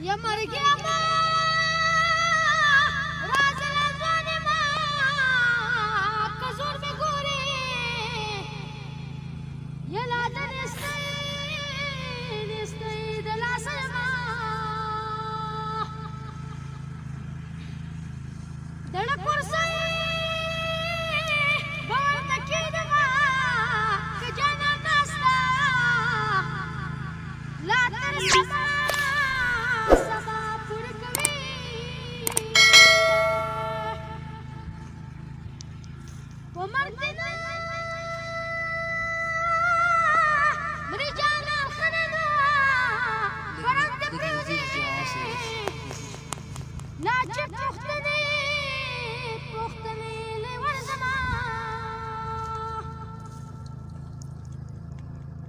یا مرګي ما راز لزون ما کزور به ګوري یا لادن استي د لاس ما دړ کورسي باور تکي دما که جانا کاستا لا تر سما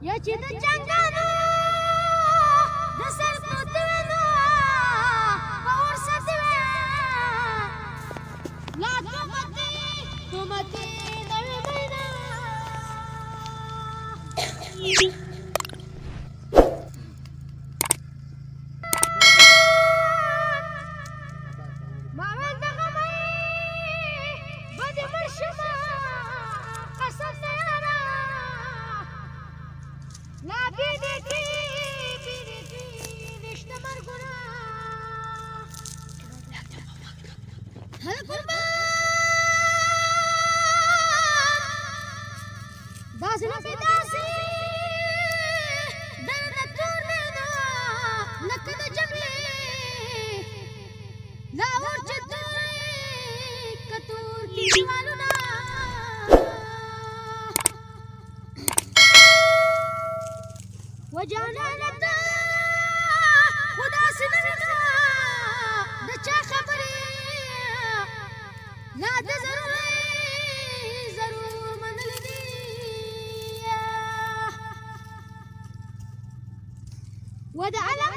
یا چې د جنګانو د سر پوتونو په ورسد وې لا تومتي نوې مینا ما ویل دغه مې بدې مړ شمه قسم دی یاره لا بيدي نشته مرګونه هل قربان داسې نه داسې درد تورنه لکه د جملې لا ورچت کتور کیوالونه وجانا نبدا خدا سنرنا د چا خبرې لا د ضرور منل دي ود علم